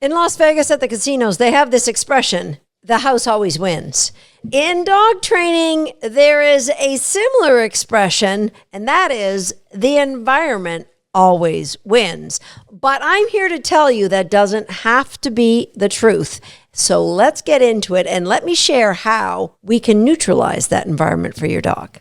In Las Vegas at the casinos, they have this expression, the house always wins. In dog training, there is a similar expression, and that is the environment always wins. But I'm here to tell you that doesn't have to be the truth. So let's get into it and let me share how we can neutralize that environment for your dog.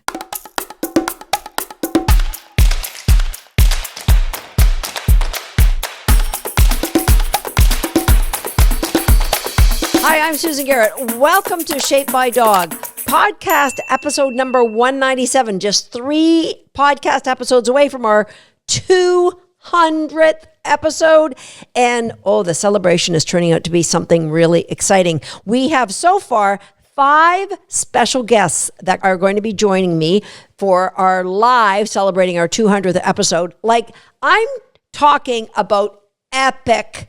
Hi, I'm Susan Garrett. Welcome to Shaped by Dog, podcast episode number 197, just 3 podcast episodes away from our 200th episode. And the celebration is turning out to be something really exciting. We have so far 5 special guests that are going to be joining me for our live celebrating our 200th episode. I'm talking about epic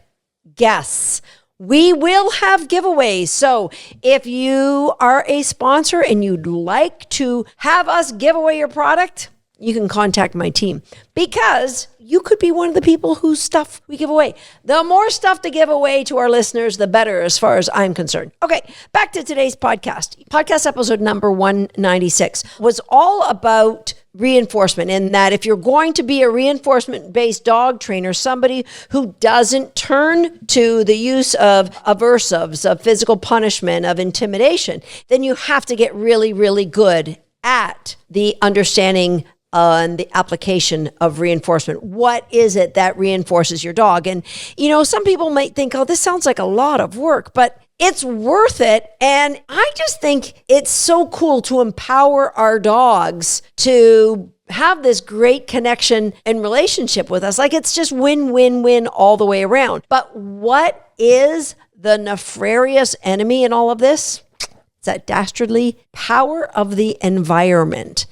guests. We will have giveaways. So if you are a sponsor and you'd like to have us give away your product, you can contact my team because you could be one of the people whose stuff we give away. The more stuff to give away to our listeners, the better as far as I'm concerned. Okay, back to today's podcast. Podcast episode number 196 was all about reinforcement, in that if you're going to be a reinforcement-based dog trainer, somebody who doesn't turn to the use of aversives, of physical punishment, of intimidation, then you have to get really, really good at the understanding and the application of reinforcement. What is it that reinforces your dog? And, some people might think, this sounds like a lot of work, but it's worth it. And I just think it's so cool to empower our dogs to have this great connection and relationship with us. It's just win, win, win all the way around. But what is the nefarious enemy in all of this? It's that dastardly power of the environment.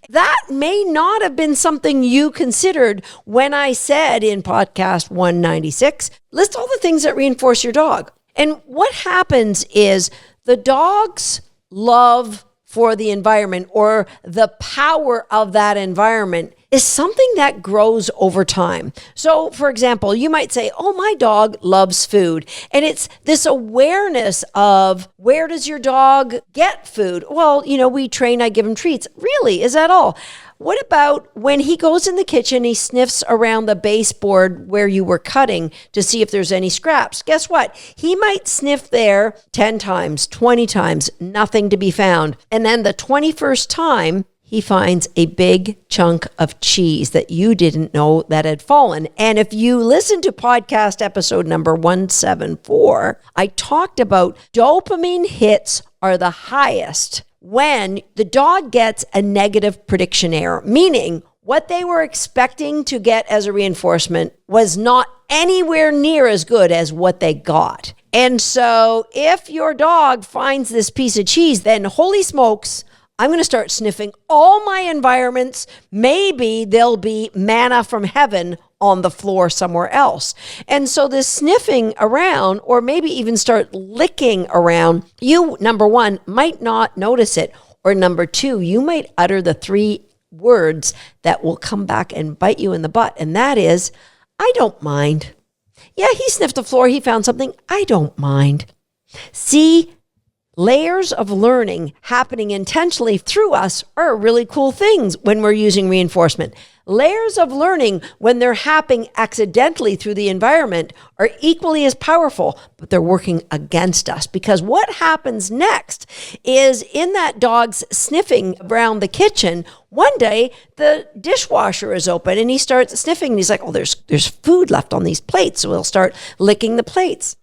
That may not have been something you considered when I said in podcast 196, list all the things that reinforce your dog. And what happens is the dog's love for the environment, or the power of that environment, is something that grows over time. So, for example, you might say, my dog loves food. And it's this awareness of, where does your dog get food? Well, we train, I give him treats. Really? Is that all? What about when he goes in the kitchen, he sniffs around the baseboard where you were cutting to see if there's any scraps? Guess what? He might sniff there 10 times, 20 times, nothing to be found. And then the 21st time, he finds a big chunk of cheese that you didn't know that had fallen. And if you listen to podcast episode number 174, I talked about dopamine hits are the highest when the dog gets a negative prediction error, meaning what they were expecting to get as a reinforcement was not anywhere near as good as what they got. And so if your dog finds this piece of cheese, then holy smokes, I'm going to start sniffing all my environments. Maybe there'll be manna from heaven on the floor somewhere else. And so this sniffing around, or maybe even start licking around, you, number one, might not notice it. Or number 2, you might utter the 3 words that will come back and bite you in the butt. And that is, I don't mind. Yeah, he sniffed the floor. He found something. I don't mind. See, layers of learning happening intentionally through us are really cool things when we're using reinforcement. Layers of learning, when they're happening accidentally through the environment, are equally as powerful, but they're working against us. Because what happens next is, in that dog's sniffing around the kitchen, one day the dishwasher is open and he starts sniffing and he's like, there's food left on these plates. So he'll start licking the plates.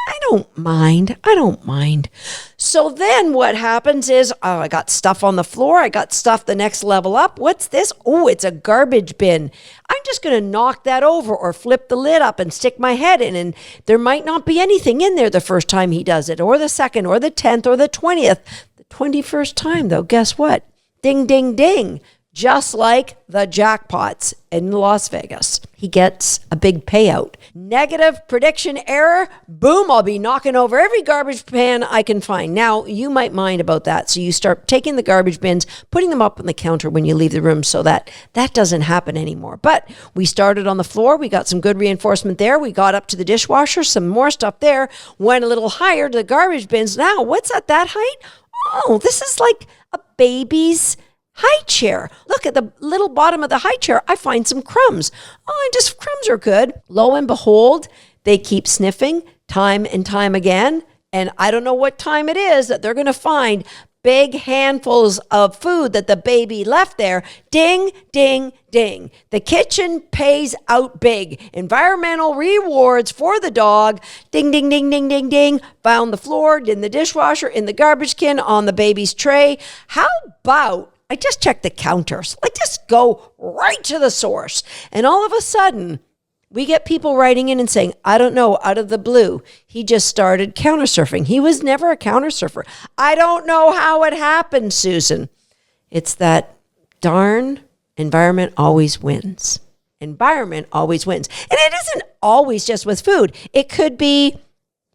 I don't mind. So then what happens is, I got stuff on the floor. I got stuff the next level up. What's this? It's a garbage bin. I'm just going to knock that over or flip the lid up and stick my head in. And there might not be anything in there the first time he does it, or the second, or the 10th, or the 20th. The 21st time, though, guess what? Ding, ding, ding. just like the jackpots in Las Vegas. He gets a big payout. Negative prediction error, boom, I'll be knocking over every garbage pan I can find. Now, you might mind about that. So you start taking the garbage bins, putting them up on the counter when you leave the room so that doesn't happen anymore. But we started on the floor. We got some good reinforcement there. We got up to the dishwasher, some more stuff there, went a little higher to the garbage bins. Now, what's at that height? Oh, this is like a baby's high chair. Look at the little bottom of the high chair. I find some crumbs. Oh, and just crumbs are good. Lo and behold, they keep sniffing time and time again. And I don't know what time it is that they're going to find big handfuls of food that the baby left there. Ding, ding, ding. The kitchen pays out big. Environmental rewards for the dog. Ding, ding, ding, ding, ding, ding. Found the floor, in the dishwasher, in the garbage can, on the baby's tray. How about I just check the counters? Like, just go right to the source. And all of a sudden, we get people writing in and saying, I don't know, out of the blue, he just started counter surfing. He was never a counter surfer. I don't know how it happened, Susan. It's that darn environment always wins. Environment always wins. And it isn't always just with food. It could be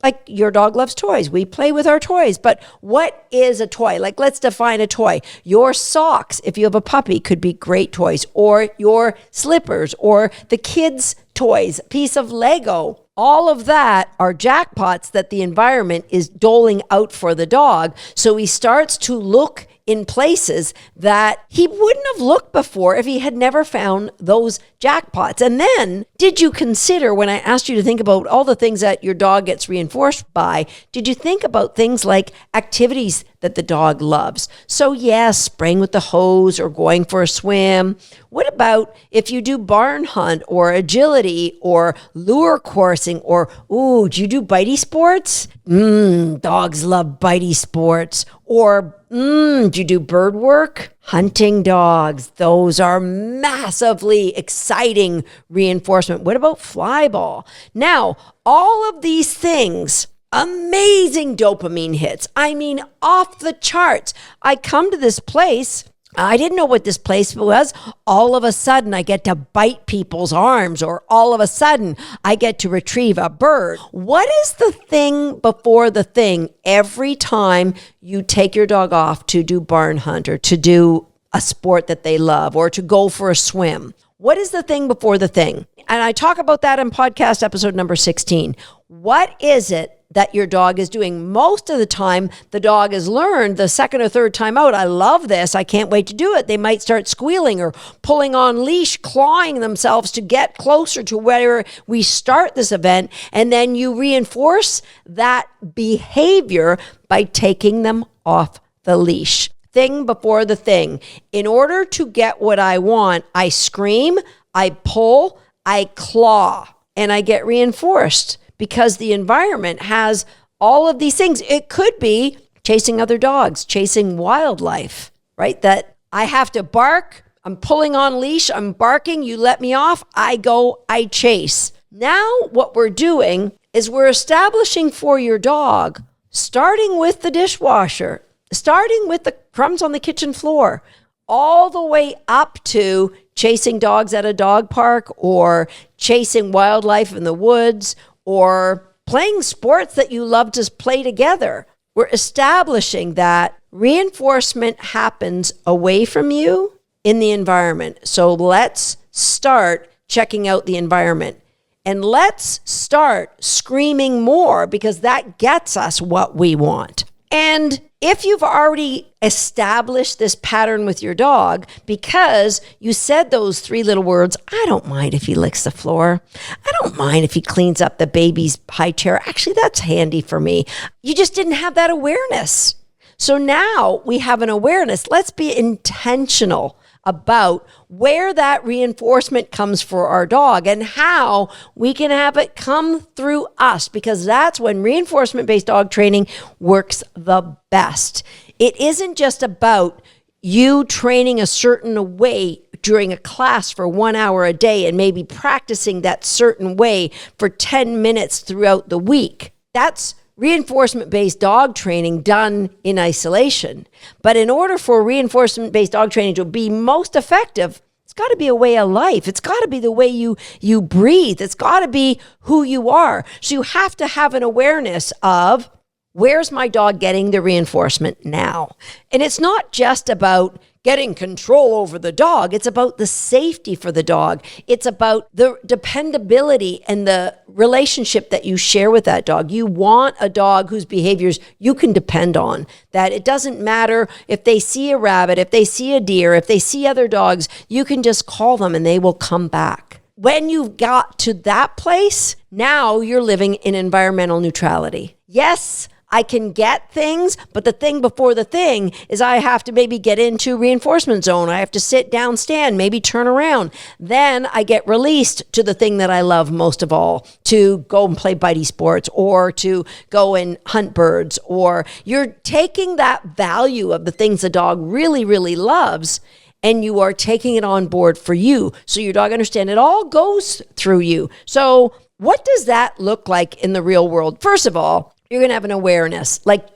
like your dog loves toys. We play with our toys. But what is a toy? Like, let's define a toy. Your socks, if you have a puppy, could be great toys. Or your slippers, or the kids' toys, piece of Lego. All of that are jackpots that the environment is doling out for the dog. So he starts to look in places that he wouldn't have looked before if he had never found those jackpots. And then, did you consider, when I asked you to think about all the things that your dog gets reinforced by, did you think about things like activities that the dog loves? So yes, spraying with the hose or going for a swim. What about if you do barn hunt or agility or lure coursing or, do you do bitey sports? Dogs love bitey sports. Or, do you do bird work? Hunting dogs. Those are massively exciting reinforcement. What about fly ball? Now, all of these things, amazing dopamine hits. I mean, off the charts. I come to this place. I didn't know what this place was. All of a sudden, I get to bite people's arms, or all of a sudden, I get to retrieve a bird. What is the thing before the thing every time you take your dog off to do barn hunt or to do a sport that they love or to go for a swim? What is the thing before the thing? And I talk about that in podcast episode number 16. What is it that your dog is doing? Most of the time, the dog has learned the second or third time out, I love this, I can't wait to do it. They might start squealing or pulling on leash, clawing themselves to get closer to where we start this event. And then you reinforce that behavior by taking them off the leash. Thing before the thing. In order to get what I want, I scream, I pull, I claw, and I get reinforced. Because the environment has all of these things. It could be chasing other dogs, chasing wildlife, right? That I have to bark, I'm pulling on leash, I'm barking, you let me off, I go, I chase. Now what we're doing is we're establishing for your dog, starting with the dishwasher, starting with the crumbs on the kitchen floor, all the way up to chasing dogs at a dog park or chasing wildlife in the woods, or playing sports that you love to play together. We're establishing that reinforcement happens away from you in the environment. So let's start checking out the environment. And let's start screaming more, because that gets us what we want. And if you've already established this pattern with your dog because you said those 3 little words, I don't mind if he licks the floor. I don't mind if he cleans up the baby's high chair. Actually, that's handy for me. You just didn't have that awareness. So now we have an awareness. Let's be intentional about where that reinforcement comes for our dog and how we can have it come through us, because that's when reinforcement-based dog training works the best. It isn't just about you training a certain way during a class for 1 hour a day and maybe practicing that certain way for 10 minutes throughout the week. That's reinforcement-based dog training done in isolation. But in order for reinforcement-based dog training to be most effective, it's got to be a way of life. It's got to be the way you breathe. It's got to be who you are. So you have to have an awareness of, where's my dog getting the reinforcement now? And it's not just about getting control over the dog. It's about the safety for the dog. It's about the dependability and the relationship that you share with that dog. You want a dog whose behaviors you can depend on, that it doesn't matter if they see a rabbit, if they see a deer, if they see other dogs, you can just call them and they will come back. When you've got to that place, now you're living in environmental neutrality. Yes, I can get things, but the thing before the thing is I have to maybe get into reinforcement zone. I have to sit down, stand, maybe turn around. Then I get released to the thing that I love most of all, to go and play bitey sports or to go and hunt birds. Or you're taking that value of the things the dog really, really loves, and you are taking it on board for you. So your dog understands it all goes through you. So what does that look like in the real world? First of all, you're going to have an awareness. Like,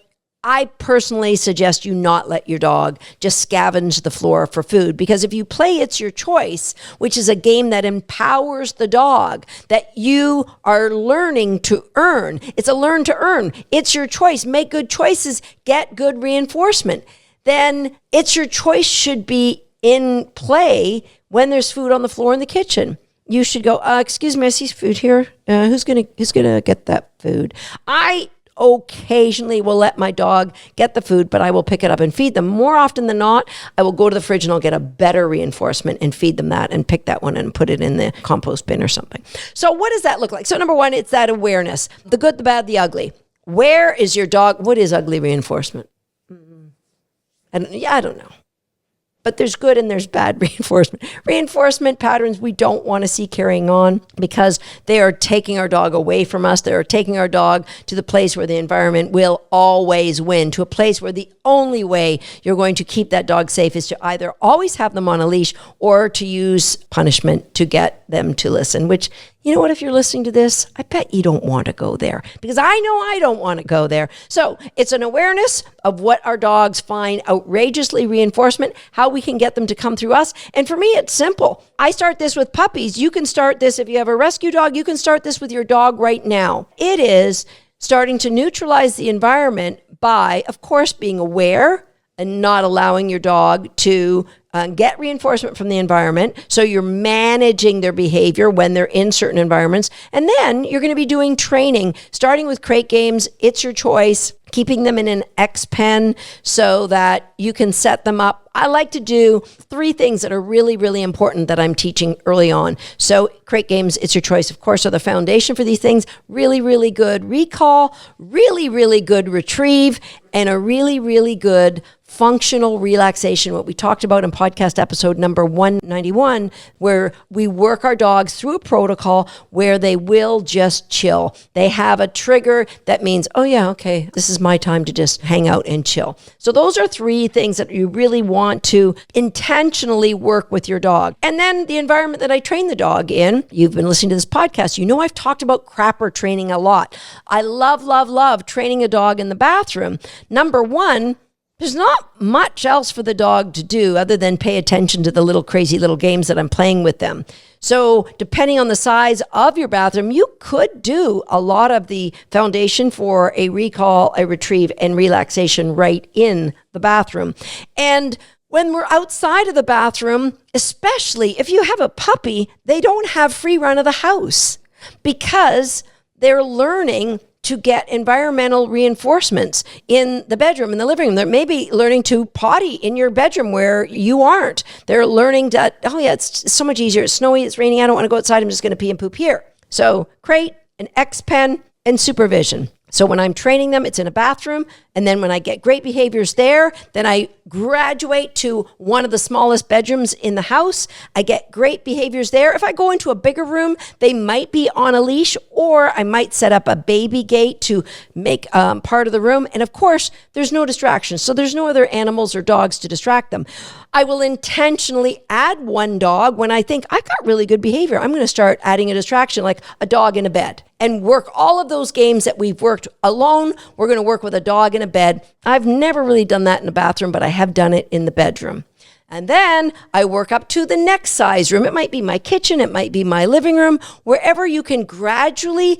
I personally suggest you not let your dog just scavenge the floor for food, because if you play It's Your Choice, which is a game that empowers the dog, that you are learning to earn. It's a learn to earn. It's your choice. Make good choices. Get good reinforcement. Then It's Your Choice should be in play when there's food on the floor in the kitchen. You should go, excuse me, I see food here. Who's gonna get that food? I occasionally will let my dog get the food, but I will pick it up and feed them. More often than not, I will go to the fridge and I'll get a better reinforcement and feed them that and pick that one and put it in the compost bin or something. So what does that look like? So number one, it's that awareness. The good, the bad, the ugly. Where is your dog? What is ugly reinforcement? I don't know. But there's good and there's bad reinforcement. Reinforcement patterns we don't want to see carrying on, because they are taking our dog away from us. They are taking our dog to the place where the environment will always win, to a place where the only way you're going to keep that dog safe is to either always have them on a leash or to use punishment to get them to listen, which, you know what, if you're listening to this, I bet you don't want to go there, because I know I don't want to go there. So it's an awareness of what our dogs find outrageously reinforcement, how we can get them to come through us. And for me, it's simple. I start this with puppies. You can start this if you have a rescue dog. You can start this with your dog right now. It is starting to neutralize the environment by, of course, being aware and not allowing your dog to get reinforcement from the environment. So you're managing their behavior when they're in certain environments. And then you're going to be doing training, starting with crate games. It's Your Choice, keeping them in an X pen so that you can set them up. I like to do 3 things that are really, really important that I'm teaching early on. So crate games, It's Your Choice, of course, are the foundation for these things. Really, really good recall, really, really good retrieve, and a really, really good functional relaxation, what we talked about in podcast episode number 191, where we work our dogs through a protocol where they will just chill. They have a trigger that means, oh yeah, okay, this is my time to just hang out and chill. So those are 3 things that you really want to intentionally work with your dog. And then the environment that I train the dog in, you've been listening to this podcast, you know I've talked about crapper training a lot. I love, love, love training a dog in the bathroom. Number 1, there's not much else for the dog to do other than pay attention to the little crazy little games that I'm playing with them. So depending on the size of your bathroom, you could do a lot of the foundation for a recall, a retrieve, and relaxation right in the bathroom. And when we're outside of the bathroom, especially if you have a puppy, they don't have free run of the house because they're learning to get environmental reinforcements in the bedroom, in the living room. They're maybe learning to potty in your bedroom where you aren't. They're learning that, oh yeah, it's so much easier. It's snowy, it's raining, I don't want to go outside. I'm just going to pee and poop here. So crate, an X pen, and supervision. So when I'm training them, it's in a bathroom, And then when I get great behaviors there, then I graduate to one of the smallest bedrooms in the house. I get great behaviors there. If I go into a bigger room, they might be on a leash, or I might set up a baby gate to make part of the room. And of course, there's no distractions. So there's no other animals or dogs to distract them. I will intentionally add one dog when I think I've got really good behavior. I'm going to start adding a distraction like a dog in a bed and work all of those games that we've worked alone. We're going to work with a dog in a bed. I've never really done that in a bathroom, but I have done it in the bedroom. And then I work up to the next size room. It might be my kitchen. It might be my living room, wherever you can gradually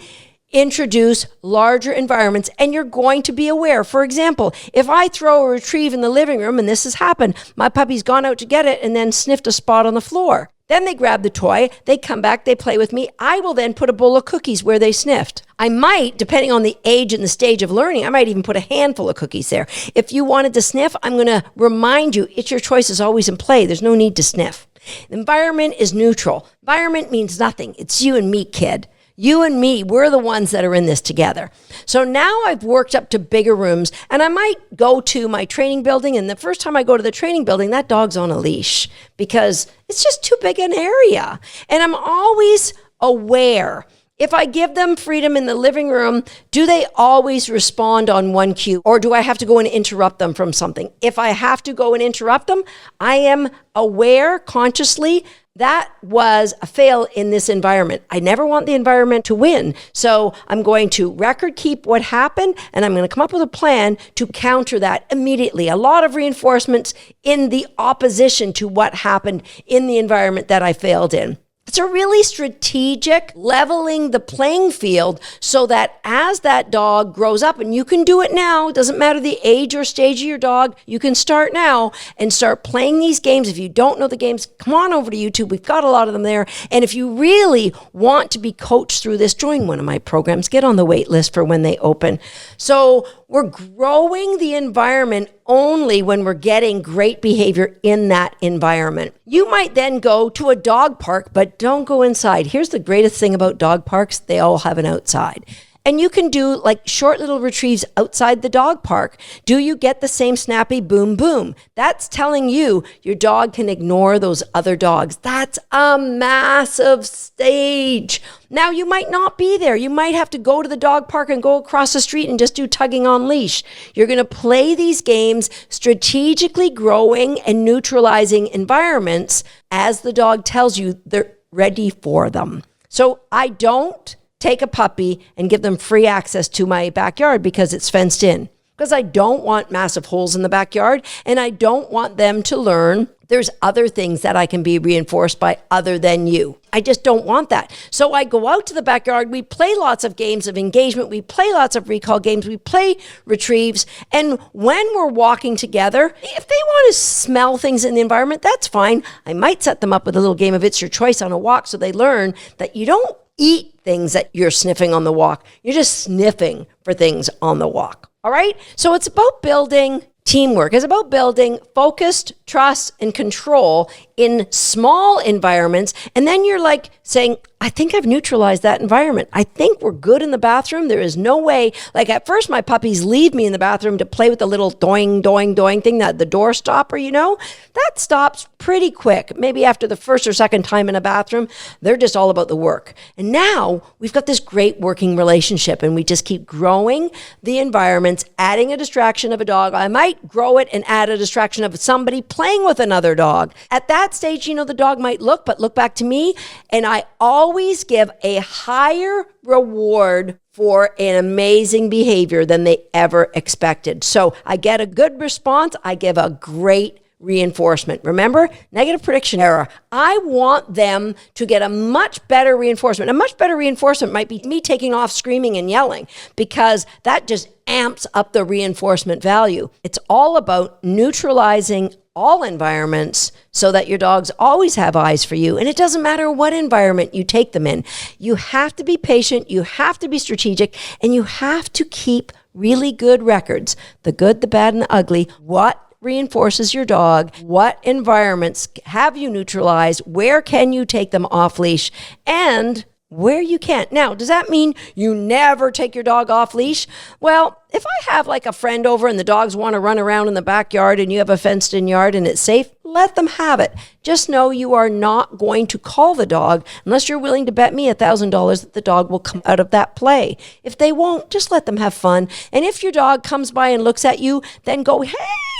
introduce larger environments, and you're going to be aware. For example, if I throw a retrieve in the living room, and this has happened, my puppy's gone out to get it and then sniffed a spot on the floor. Then they grab the toy, they come back, they play with me. I will then put a bowl of cookies where they sniffed. I might, depending on the age and the stage of learning, I might even put a handful of cookies there. If you wanted to sniff, I'm going to remind you, it's your choice is always in play. There's no need to sniff. Environment is neutral. Environment means nothing. It's you and me, kid. You and me, we're the ones that are in this together. So now I've worked up to bigger rooms, and I might go to my training building, and the first time I go to the training building, that dog's on a leash because it's just too big an area. And I'm always aware. If I give them freedom in the living room, do they always respond on one cue, or do I have to go and interrupt them from something? If I have to go and interrupt them, I am aware consciously that was a fail in this environment. I never want the environment to win. So I'm going to record keep what happened, and I'm going to come up with a plan to counter that immediately. A lot of reinforcements in the opposition to what happened in the environment that I failed in. It's a really strategic leveling the playing field so that as that dog grows up, and you can do it now, it doesn't matter the age or stage of your dog, you can start now and start playing these games. If you don't know the games, come on over to YouTube. We've got a lot of them there. And if you really want to be coached through this, join one of my programs. Get on the wait list for when they open. So we're growing the environment only when we're getting great behavior in that environment. You might then go to a dog park, but don't go inside. Here's the greatest thing about dog parks. They all have an outside. And you can do like short little retrieves outside the dog park. Do you get the same snappy boom, boom? That's telling you your dog can ignore those other dogs. That's a massive stage. Now, you might not be there. You might have to go to the dog park and go across the street and just do tugging on leash. You're going to play these games, strategically growing and neutralizing environments as the dog tells you they're ready for them. So I don't take a puppy and give them free access to my backyard because it's fenced in. Because I don't want massive holes in the backyard, and I don't want them to learn there's other things that I can be reinforced by other than you. I just don't want that. So I go out to the backyard, we play lots of games of engagement, we play lots of recall games, we play retrieves, and when we're walking together, if they want to smell things in the environment, that's fine. I might set them up with a little game of It's Your Choice on a walk so they learn that you don't eat things that you're sniffing on the walk. You're just sniffing for things on the walk. All right? So it's about building teamwork. It's about building focused trust and control in small environments. And then you're like saying, I think I've neutralized that environment. I think we're good in the bathroom. There is no way. Like at first, my puppies leave me in the bathroom to play with the little doing, doing, doing thing, that the door stopper, that stops pretty quick. Maybe after the first or second time in a bathroom, they're just all about the work. And now we've got this great working relationship, and we just keep growing the environments, adding a distraction of a dog. I might grow it and add a distraction of somebody playing with another dog. At that stage, the dog might look back to me, and I always give a higher reward for an amazing behavior than they ever expected. So I get a good response. I give a great reinforcement. Remember, negative prediction error. I want them to get a much better reinforcement. A much better reinforcement might be me taking off screaming and yelling, because that just amps up the reinforcement value. It's all about neutralizing all environments so that your dogs always have eyes for you. And it doesn't matter what environment you take them in. You have to be patient, you have to be strategic, and you have to keep really good records. The good, the bad, and the ugly. What reinforces your dog? What environments have you neutralized? Where can you take them off leash? And where you can't. Now, does that mean you never take your dog off leash? Well, if I have like a friend over and the dogs want to run around in the backyard and you have a fenced in yard and it's safe, let them have it. Just know you are not going to call the dog unless you're willing to bet me $1,000 that the dog will come out of that play. If they won't, just let them have fun. And if your dog comes by and looks at you, then go, hey,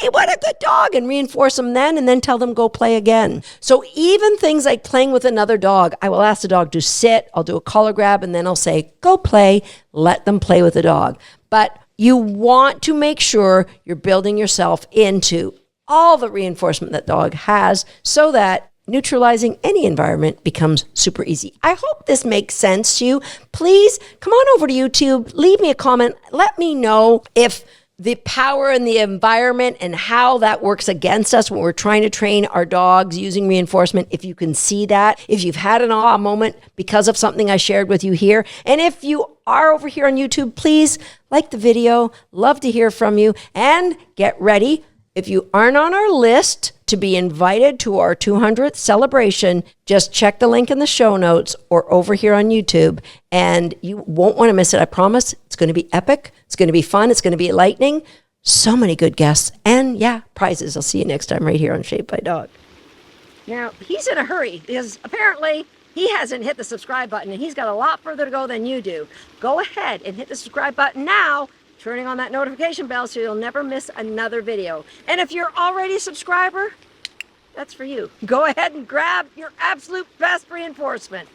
what a good dog, and reinforce them then, and then tell them go play again. So even things like playing with another dog, I will ask the dog to sit, I'll do a collar grab, and then I'll say, go play, let them play with the dog. But you want to make sure you're building yourself into all the reinforcement that dog has so that neutralizing any environment becomes super easy. I hope this makes sense to you. Please come on over to YouTube, leave me a comment, let me know if the power in the environment and how that works against us when we're trying to train our dogs using reinforcement. If you can see that, if you've had an aha moment because of something I shared with you here, and if you are over here on YouTube, please like the video, love to hear from you, and get ready. If you aren't on our list to be invited to our 200th celebration, just check the link in the show notes or over here on YouTube, and you won't want to miss it. I promise. It's going to be epic. It's going to be fun. It's going to be lightning. So many good guests. And yeah, prizes. I'll see you next time right here on Shaped by Dog. Now, he's in a hurry because apparently he hasn't hit the subscribe button, and he's got a lot further to go than you do. Go ahead and hit the subscribe button now, turning on that notification bell so you'll never miss another video. And if you're already a subscriber, that's for you. Go ahead and grab your absolute best reinforcement.